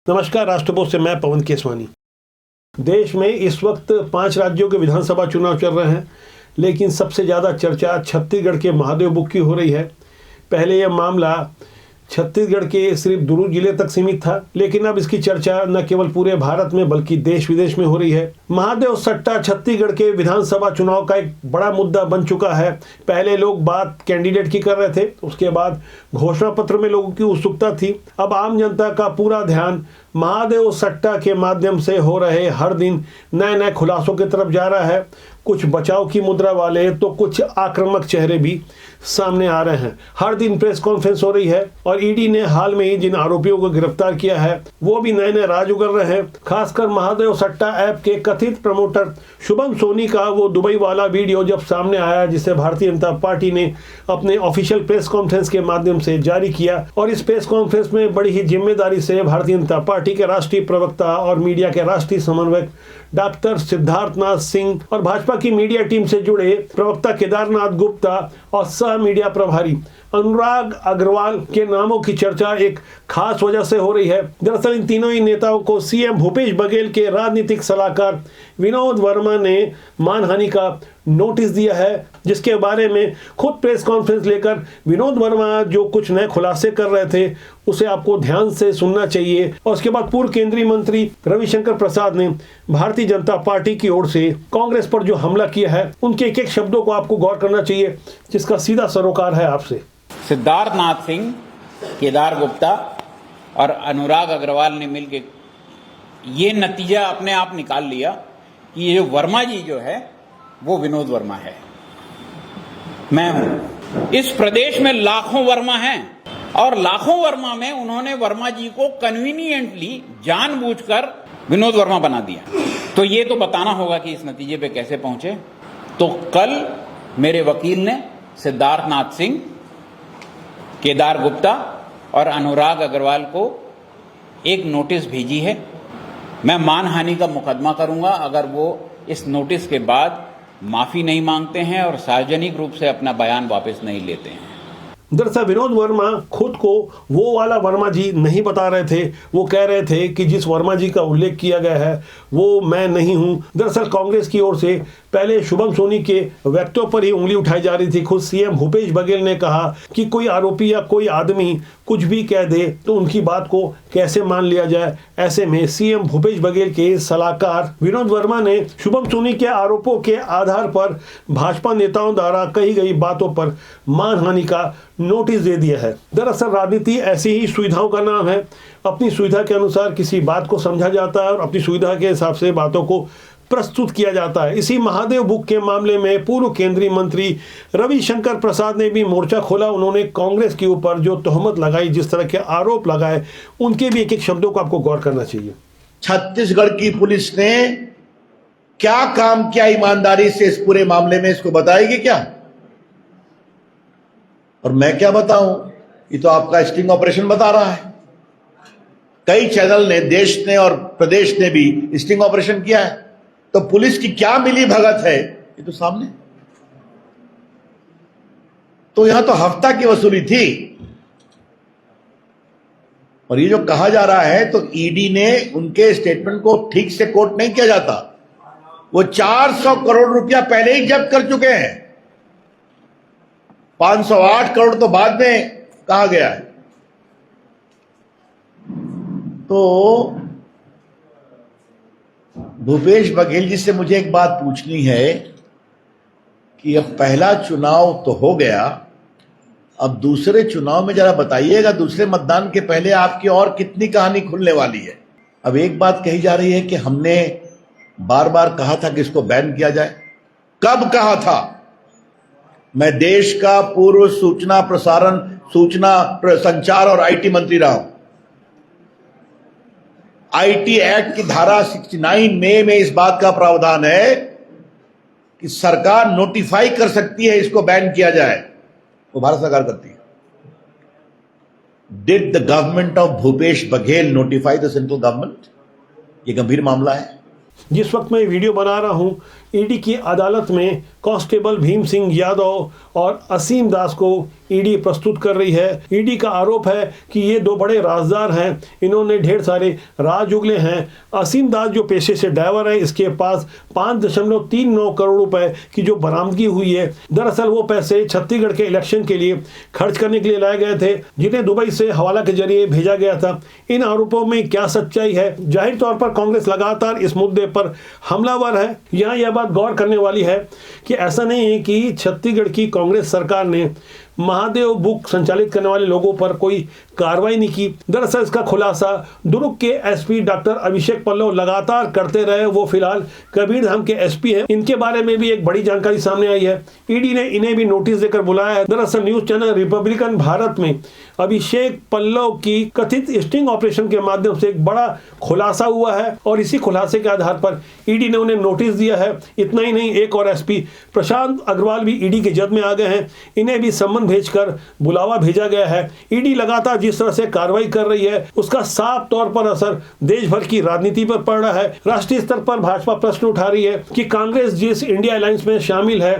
नमस्कार, राष्ट्रपोस्ट से मैं पवन केसवानी। देश में इस वक्त 5 राज्यों के विधानसभा चुनाव चल रहे हैं, लेकिन सबसे ज़्यादा चर्चा छत्तीसगढ़ के महादेव बुक की हो रही है। पहले यह मामला छत्तीसगढ़ के सिर्फ दुर्ग जिले तक सीमित था, लेकिन अब इसकी चर्चा न केवल पूरे भारत में बल्कि देश विदेश में हो रही है। महादेव सट्टा छत्तीसगढ़ के विधानसभा चुनाव का एक बड़ा मुद्दा बन चुका है। पहले लोग बात कैंडिडेट की कर रहे थे, उसके बाद घोषणा पत्र में लोगों की उत्सुकता थी। अब आम जनता का पूरा ध्यान महादेव सट्टा के माध्यम से हो रहे हर दिन नए नए खुलासों की तरफ जा रहा है। कुछ बचाव की मुद्रा वाले तो कुछ आक्रामक चेहरे भी सामने आ रहे हैं। हर दिन प्रेस कॉन्फ्रेंस हो रही है और ईडी ने हाल में ही जिन आरोपियों को गिरफ्तार किया है वो भी नए नए राज उगल रहे हैं। खासकर महादेव सट्टा ऐप के कथित प्रमोटर शुभम सोनी का वो दुबई वाला वीडियो जब सामने आया, जिसे भारतीय जनता पार्टी ने अपने ऑफिशियल प्रेस कॉन्फ्रेंस के माध्यम से जारी किया, और इस प्रेस कॉन्फ्रेंस में बड़ी ही जिम्मेदारी से भारतीय जनता पार्टी के राष्ट्रीय प्रवक्ता और मीडिया के राष्ट्रीय समन्वयक डॉक्टर सिद्धार्थनाथ सिंह और भाजपा की मीडिया टीम से जुड़े प्रवक्ता केदारनाथ गुप्ता और सह मीडिया प्रभारी अनुराग अग्रवाल के नामों की चर्चा एक खास वजह से हो रही है। दरअसल इन तीनों ही नेताओं को सीएम भूपेश बघेल के राजनीतिक सलाहकार विनोद वर्मा ने मानहानि का नोटिस दिया है, जिसके बारे में खुद प्रेस कॉन्फ्रेंस लेकर विनोद वर्मा जो कुछ नए खुलासे कर रहे थे उसे आपको ध्यान से सुनना चाहिए। और उसके बाद पूर्व केंद्रीय मंत्री रविशंकर प्रसाद ने भारतीय जनता पार्टी की ओर से कांग्रेस पर जो हमला किया है उनके एक एक शब्दों को आपको गौर करना चाहिए, जिसका सीधा सरोकार है आपसे। सिद्धार्थनाथ सिंह, केदार गुप्ता और अनुराग अग्रवाल ने मिलकर ये नतीजा अपने आप निकाल लिया कि ये वर्मा जी जो है वो विनोद वर्मा है, मैं हूं। इस प्रदेश में लाखों वर्मा हैं और लाखों वर्मा में उन्होंने वर्मा जी को कन्वीनियंटली जानबूझकर विनोद वर्मा बना दिया। तो ये तो बताना होगा कि इस नतीजे पे कैसे पहुंचे। तो कल मेरे वकील ने सिद्धार्थनाथ सिंह, केदार गुप्ता और अनुराग अग्रवाल को एक नोटिस भेजी है। मैं मानहानि का मुकदमा करूंगा अगर वो इस नोटिस के बाद माफी नहीं मांगते हैं और सार्वजनिक रूप से अपना बयान वापस नहीं लेते हैं। दरअसल विनोद वर्मा खुद को वो वाला वर्मा जी नहीं बता रहे थे। वो कह रहे थे कि जिस वर्मा जी का उल्लेख किया गया है वो मैं नहीं हूं। दरअसल कांग्रेस की ओर से पहले शुभम सोनी के व्यक्तियों पर ही उंगली उठाई जा रही थी। खुद सीएम भूपेश बघेल ने कहा कि कोई आरोपी या कोई आदमी कुछ भी कह दे तो उनकी बात को कैसे मान लिया जाए। ऐसे में सीएम भूपेश बघेल के सलाहकार विनोद वर्मा ने शुभम सोनी के आरोपों के आधार पर भाजपा नेताओं द्वारा कही गई बातों पर मानहानि का नोटिस दे दिया है। दरअसल राजनीति ऐसी ही सुविधाओं का नाम है। अपनी सुविधा के अनुसार किसी बात को समझा जाता है और अपनी सुविधा के हिसाब से बातों को प्रस्तुत किया जाता है। इसी महादेव बुक के मामले में पूर्व केंद्रीय मंत्री रविशंकर प्रसाद ने भी मोर्चा खोला। उन्होंने कांग्रेस के ऊपर जो तोहमत लगाई, जिस तरह के आरोप लगाए, उनके भी एक एक शब्दों को आपको गौर करना चाहिए। छत्तीसगढ़ की पुलिस ने क्या काम किया ईमानदारी से इस पूरे मामले में, इसको बताएगी क्या? और मैं क्या बताऊं, ये तो आपका स्टिंग ऑपरेशन बता रहा है। कई चैनल ने, देश ने और प्रदेश ने भी स्टिंग ऑपरेशन किया है। तो पुलिस की क्या मिली भगत है ये तो सामने। तो यहां तो हफ्ता की वसूली थी। और ये जो कहा जा रहा है तो ईडी ने उनके स्टेटमेंट को ठीक से कोट नहीं किया जाता। वो 400 करोड़ रुपया पहले ही जब्त कर चुके हैं। 508 करोड़ तो बाद में कहा गया है। तो भूपेश बघेल जी से मुझे एक बात पूछनी है कि अब पहला चुनाव तो हो गया, अब दूसरे चुनाव में जरा बताइएगा, दूसरे मतदान के पहले आपकी और कितनी कहानी खुलने वाली है। अब एक बात कही जा रही है कि हमने बार बार कहा था कि इसको बैन किया जाए। कब कहा था? मैं देश का पूर्व सूचना प्रसारण, सूचना संचार और आईटी मंत्री रहा हूं। आईटी एक्ट की धारा 69 में इस बात का प्रावधान है कि सरकार नोटिफाई कर सकती है इसको बैन किया जाए, वो भारत सरकार करती है। Did the government of Bhupesh Baghel notify the central government? ये गंभीर मामला है। जिस वक्त मैं वीडियो बना रहा हूं, ईडी की अदालत में कांस्टेबल भीम सिंह यादव और असीम दास को ईडी प्रस्तुत कर रही है। ईडी का आरोप है कि ये दो बड़े राजदार हैं, इन्होंने ढेर सारे राज उगले हैं। असीम दास जो पेशे से ड्राइवर है, इसके पास 5.39 करोड़ रुपए की जो बरामदगी हुई है, दरअसल वो पैसे छत्तीसगढ़ के इलेक्शन के लिए खर्च करने के लिए लाए गए थे, जिन्हें दुबई से हवाला के जरिए भेजा गया था। इन आरोपों में क्या सच्चाई है? जाहिर तौर पर कांग्रेस लगातार इस मुद्दे पर हमलावर है। यहाँ यह बात गौर करने वाली है कि ऐसा नहीं है कि छत्तीसगढ़ की कांग्रेस सरकार ने महादेव बुक संचालित करने वाले लोगों पर कोई कार्रवाई नहीं की। दरअसल इसका खुलासा दुर्ग के एसपी डॉक्टर अभिषेक पल्लव लगातार करते रहे। वो फिलहाल कबीरधाम के एसपी हैं। इनके बारे में भी एक बड़ी जानकारी सामने आई है। ईडी ने इन्हें भी नोटिस देकर बुलाया है। दरअसल न्यूज चैनल रिपब्लिकन भारत में अभिषेक पल्लव की कथित स्टिंग ऑपरेशन के माध्यम से एक बड़ा खुलासा हुआ है और इसी खुलासे के आधार पर ईडी ने उन्हें नोटिस दिया है। इतना ही नहीं, एक और एसपी प्रशांत अग्रवाल भी ईडी के जद में आ गए हैं। इन्हें भी सम्मन भेजकर बुलावा भेजा गया है। ईडी लगातार जिस तरह से कार्रवाई कर रही है, उसका साफ तौर पर असर देश भर की राजनीति पर पड़ रहा है। राष्ट्रीय स्तर पर भाजपा प्रश्न उठा रही है कि कांग्रेस जिस इंडिया अलायंस में शामिल है,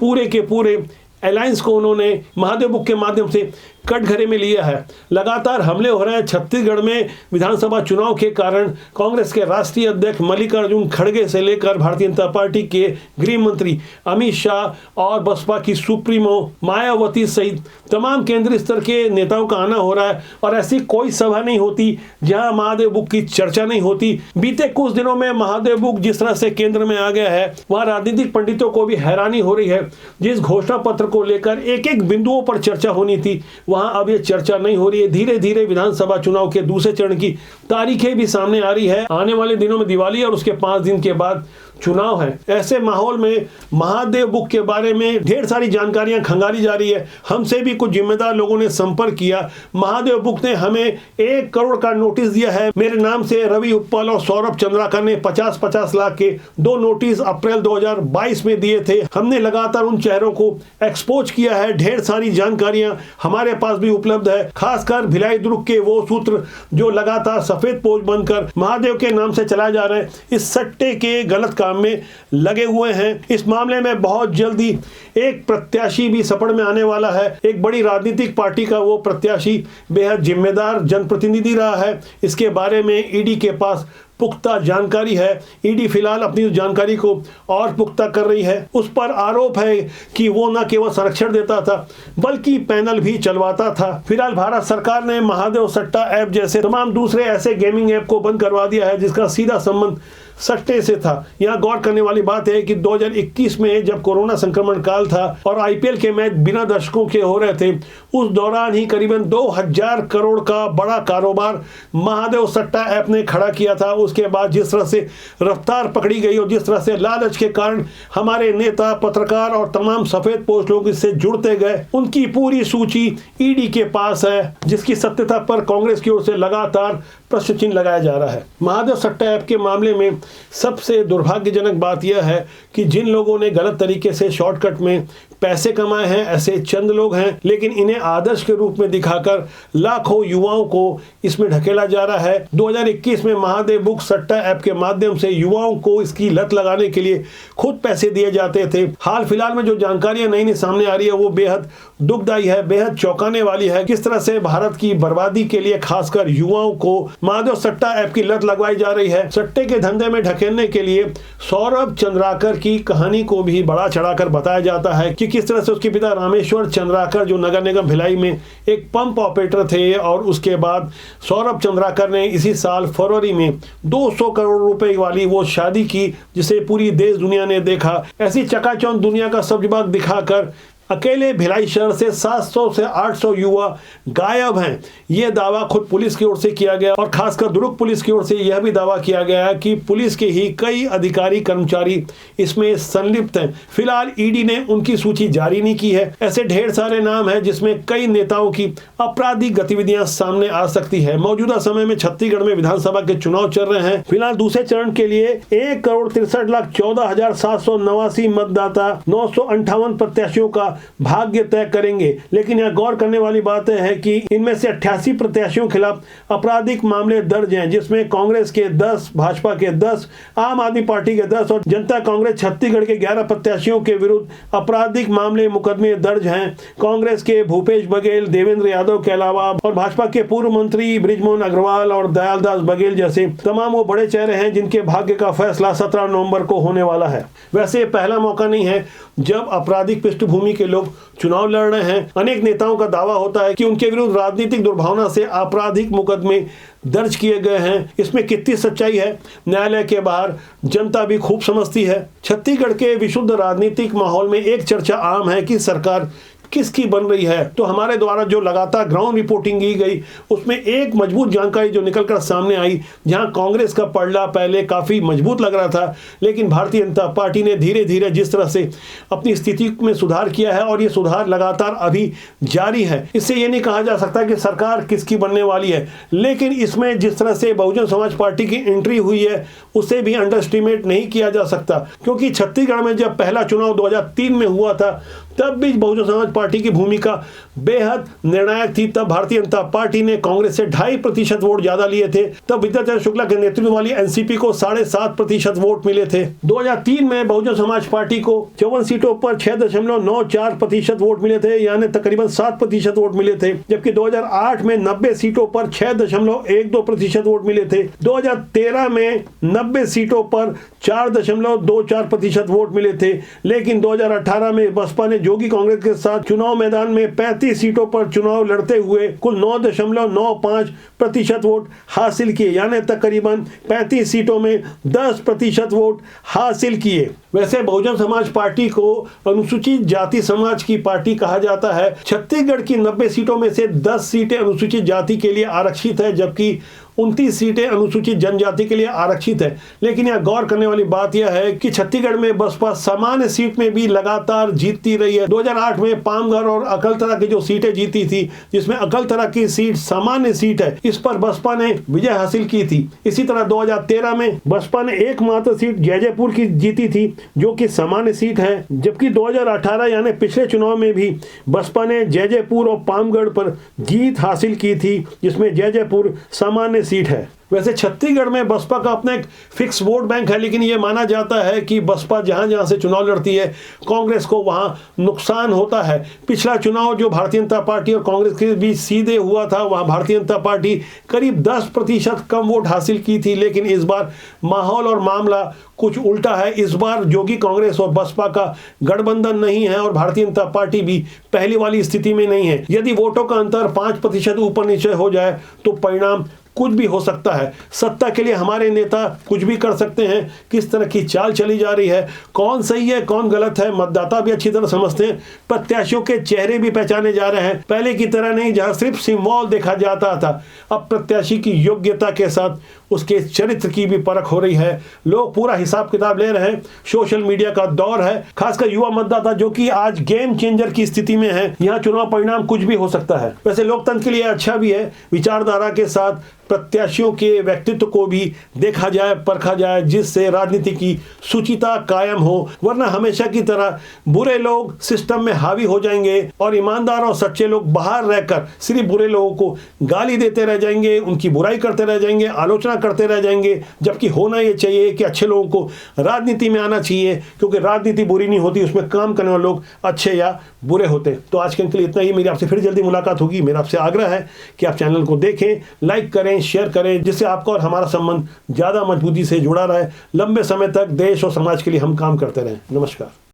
पूरे के पूरे अलायंस को उन्होंने महादेव बुक के माध्यम से कटघरे में लिया है। लगातार हमले हो रहे हैं। छत्तीसगढ़ में विधानसभा चुनाव के कारण कांग्रेस के राष्ट्रीय अध्यक्ष मल्लिकार्जुन खड़गे से लेकर भारतीय जनता पार्टी के गृह मंत्री अमित शाह और बसपा की सुप्रीमो मायावती सहित तमाम केंद्रीय स्तर के नेताओं का आना हो रहा है और ऐसी कोई सभा नहीं होती जहां महादेव बुक की चर्चा नहीं होती। बीते कुछ दिनों में महादेव बुक जिस तरह से केंद्र में आ गया है, वहां राजनीतिक पंडितों को भी हैरानी हो रही है। जिस घोषणा पत्र को लेकर एक एक बिंदुओं पर चर्चा होनी थी, वहां अब ये चर्चा नहीं हो रही है। धीरे धीरे विधानसभा चुनाव के दूसरे चरण की तारीखें भी सामने आ रही है। आने वाले दिनों में दिवाली और उसके 5 दिन के बाद चुनाव है। ऐसे माहौल में महादेव बुक के बारे में ढेर सारी जानकारियां खंगाली जा रही है। हमसे भी कुछ जिम्मेदार लोगों ने संपर्क किया। महादेव बुक ने हमें 1 करोड़ का नोटिस दिया है। मेरे नाम से रवि उत्पल और सौरभ चंद्राकर ने 50-50 लाख के 2 नोटिस अप्रैल 2022 में दिए थे। हमने लगातार उन चेहरों को एक्सपोज किया है। ढेर सारी जानकारियां हमारे पास भी उपलब्ध है। खासकर भिलाई दुर्ग के वो सूत्र जो लगातार सफेद पोज बनकर महादेव के नाम से चलाए जा रहे हैं, इस सट्टे के गलत काम में लगे हुए हैं। इस मामले में बहुत जल्दी एक प्रत्याशी भी सपड़ में आने वाला है। एक बड़ी राजनीतिक पार्टी का वो प्रत्याशी बेहद जिम्मेदार जनप्रतिनिधि रहा है। इसके बारे में ईडी के पास पुख्ता जानकारी है। ईडी फिलहाल अपनी उस जानकारी को और पुख्ता कर रही है। उस पर आरोप है कि वो न केवल संरक्षण देता था बल्कि पैनल भी चलवाता था। फिलहाल भारत सरकार ने महादेव सट्टा ऐप जैसे तमाम दूसरे ऐसे गेमिंग ऐप को बंद करवा दिया है जिसका सीधा संबंध सट्टे से था। यहाँ गौर करने वाली बात है कि 2021 में जब कोरोना संक्रमण काल था और आईपीएल के मैच बिना दर्शकों के हो रहे थे, उस दौरान ही करीबन 2000 करोड़ का बड़ा कारोबार महादेव सट्टा ऐप ने खड़ा किया था। उसके बाद जिस तरह से रफ्तार पकड़ी गई और जिस तरह से लालच के कारण हमारे नेता, पत्रकार और तमाम सफेद पोस्ट लोग इससे जुड़ते गए, उनकी पूरी सूची ईडी के पास है, जिसकी सत्यता पर कांग्रेस की ओर से लगातार प्रश्न चिन्ह लगाया जा रहा है। महादेव सट्टा ऐप के मामले में सबसे दुर्भाग्यजनक बात यह है कि जिन लोगों ने गलत तरीके से शॉर्टकट में पैसे कमाए हैं, ऐसे चंद लोग हैं, लेकिन इन्हें आदर्श के रूप में दिखाकर लाखों युवाओं को इसमें ढकेला जा रहा है। 2021 में महादेव बुक सट्टा ऐप के माध्यम से युवाओं को इसकी लत लगाने के लिए खुद पैसे दिए जाते थे। हाल फिलहाल में जो जानकारियां नई नई सामने आ रही है वो बेहद दुखदायी है, बेहद चौंकाने वाली है। किस तरह से भारत की बर्बादी के लिए खासकर युवाओं को महादेव सट्टा ऐप की लत लगवाई जा रही है। सट्टे के धंधे में ढकेलने के लिए सौरभ चंद्राकर की कहानी को भी बड़ा चढ़ाकर बताया जाता है कि किस तरह से उसके पिता रामेश्वर चंद्राकर जो नगर निगम भिलाई में एक पंप ऑपरेटर थे और उसके बाद सौरभ चंद्राकर ने इसी साल फरवरी में 200 करोड़ रुपए वाली वो शादी की जिसे पूरी देश दुनिया ने देखा। ऐसी चकाचौंध दुनिया का सब्जबाग दिखाकर अकेले भिलाई शहर से 700 से 800 युवा गायब हैं। ये दावा खुद पुलिस की ओर से किया गया और खासकर दुर्ग पुलिस की ओर से यह भी दावा किया गया कि पुलिस के ही कई अधिकारी कर्मचारी इसमें संलिप्त हैं। फिलहाल ईडी ने उनकी सूची जारी नहीं की है। ऐसे ढेर सारे नाम हैं जिसमें कई नेताओं की आपराधिक गतिविधियां सामने आ सकती है। मौजूदा समय में छत्तीसगढ़ में विधानसभा के चुनाव चल रहे हैं। फिलहाल दूसरे चरण के लिए 1,63,14,789 मतदाता 958 प्रत्याशियों का भाग्य तय करेंगे। लेकिन यह गौर करने वाली बात है कि इनमें से 88 प्रत्याशियों के खिलाफ आपराधिक मामले दर्ज हैं, जिसमें कांग्रेस के 10, भाजपा के 10, आम आदमी पार्टी के 10 और जनता कांग्रेस छत्तीसगढ़ के 11 प्रत्याशियों के विरुद्ध आपराधिक मामले मुकदमे दर्ज हैं। कांग्रेस के भूपेश बघेल, देवेंद्र यादव के अलावा और भाजपा के पूर्व मंत्री बृजमोहन अग्रवाल और दयालदास बघेल जैसे तमाम वो बड़े चेहरे हैं जिनके भाग्य का फैसला 17 नवंबर को होने वाला है। वैसे पहला मौका नहीं है जब आपराधिक पृष्ठभूमि के लोग चुनाव लड़ रहे हैं। अनेक नेताओं का दावा होता है कि उनके विरुद्ध राजनीतिक दुर्भावना से आपराधिक मुकदमे दर्ज किए गए हैं। इसमें कितनी सच्चाई है, न्यायालय के बाहर जनता भी खूब समझती है। छत्तीसगढ़ के विशुद्ध राजनीतिक माहौल में एक चर्चा आम है कि सरकार किसकी बन रही है। तो हमारे द्वारा जो लगातार ग्राउंड रिपोर्टिंग की गई उसमें एक मजबूत जानकारी जो निकलकर सामने आई, जहां कांग्रेस का पलड़ा पहले काफी मजबूत लग रहा था, लेकिन भारतीय जनता पार्टी ने धीरे धीरे जिस तरह से अपनी स्थिति में सुधार किया है और ये सुधार लगातार अभी जारी है। इससे ये नहीं कहा जा सकता कि सरकार किसकी बनने वाली है, लेकिन इसमें जिस तरह से बहुजन समाज पार्टी की एंट्री हुई है उसे भी अंडर एस्टिमेट नहीं किया जा सकता। क्योंकि छत्तीसगढ़ में जब पहला चुनाव 2003 में हुआ था तब भी बहुजन समाज पार्टी की भूमिका बेहद निर्णायक थी। तब भारतीय जनता पार्टी ने कांग्रेस से 2.5% वोट ज्यादा लिए थे। तब विद्याचरण शुक्ला के नेतृत्व वाली एनसीपी को 7.5% वोट मिले थे। 2003 में बहुजन समाज पार्टी को 54 सीटों पर 6.94% वोट मिले थे, यानी तकरीबन 7% वोट मिले थे। जबकि 2008 में 90 सीटों पर 6.12% वोट मिले थे। 2013 में 90 सीटों पर 4.24% वोट मिले थे। लेकिन 2018 में बसपा ने जोगी कांग्रेस के साथ चुनाव मैदान में 35 सीटों पर चुनाव लड़ते हुए कुल 9.95% वोट हासिल किए, यानी तकरीबन 35 सीटों में 10% वोट हासिल किए। वैसे बहुजन समाज पार्टी को अनुसूचित जाति समाज की पार्टी कहा जाता है। छत्तीसगढ़ की 90 सीटों में से 10 सीटें अनुसूचित जाति के लिए आरक्षित है, जबकि 29 सीटें अनुसूचित जनजाति के लिए आरक्षित है। लेकिन यह गौर करने वाली बात यह है कि छत्तीसगढ़ में बसपा सामान्य सीट में भी लगातार जीतती रही है। 2008 में पामगढ़ और अकलतरा की जो सीटें जीती थी, जिसमें अकलतरा की सीट सामान्य सीट है, इस पर बसपा ने विजय हासिल की थी। इसी तरह 2013 में बसपा ने एकमात्र सीट जैजैपुर की जीती थी, जो कि सामान्य सीट है। जबकि 2018 यानी पिछले चुनाव में भी बसपा ने जैजैपुर और पामगढ़ पर जीत हासिल की थी, जिसमें जैजैपुर सामान्य सीट है। वैसे छत्तीसगढ़ में बसपा का अपना एक फिक्स वोट बैंक है, लेकिन यह माना जाता है कि बसपा जहां जहां से चुनाव लड़ती है कांग्रेस को वहां नुकसान होता है। पिछला चुनाव जो भारतीय जनता पार्टी और कांग्रेस के बीच सीधे हुआ था, वहां भारतीय जनता पार्टी करीब 10% कम वोट हासिल की थी। लेकिन इस बार माहौल और मामला कुछ उल्टा है। इस बार जोगी कांग्रेस और बसपा का गठबंधन नहीं है और भारतीय जनता पार्टी भी पहली वाली स्थिति में नहीं है। यदि वोटों का अंतर 5% ऊपर नीचे हो जाए तो परिणाम कुछ भी हो सकता है। सत्ता के लिए हमारे नेता कुछ भी कर सकते हैं। किस तरह की चाल चली जा रही है, कौन सही है कौन गलत है, मतदाता भी अच्छी तरह समझते हैं। प्रत्याशियों के चेहरे भी पहचाने जा रहे हैं। पहले की तरह नहीं जहां सिर्फ सिंबल देखा जाता था, अब प्रत्याशी की योग्यता के साथ उसके चरित्र की भी परख हो रही है। लोग पूरा हिसाब किताब ले रहे हैं। सोशल मीडिया का दौर है, खासकर युवा मतदाता जो कि आज गेम चेंजर की स्थिति में है। यहाँ चुनाव परिणाम कुछ भी हो सकता है। वैसे लोकतंत्र के लिए अच्छा भी है, विचारधारा के साथ प्रत्याशियों के व्यक्तित्व को भी देखा जाए, परखा जाए, जिससे राजनीति की शुचिता कायम हो। वरना हमेशा की तरह बुरे लोग सिस्टम में हावी हो जाएंगे और ईमानदार और सच्चे लोग बाहर रहकर सिर्फ बुरे लोगों को गाली देते रह जाएंगे, उनकी बुराई करते रह जाएंगे, आलोचना करते रह जाएंगे। जबकि होना ये चाहिए कि अच्छे लोगों को राजनीति में आना चाहिए, क्योंकि राजनीति बुरी नहीं होती, उसमें काम करने वाले लोग अच्छे या बुरे होते। तो आज के लिए इतना ही। मेरी आपसे फिर जल्दी मुलाकात होगी। मेरा आपसे आग्रह है कि आप चैनल को देखें, लाइक करें, शेयर करें, जिससे आपका और हमारा संबंध ज्यादा मजबूती से जुड़ा रहे। लंबे समय तक देश और समाज के लिए हम काम करते रहें। नमस्कार।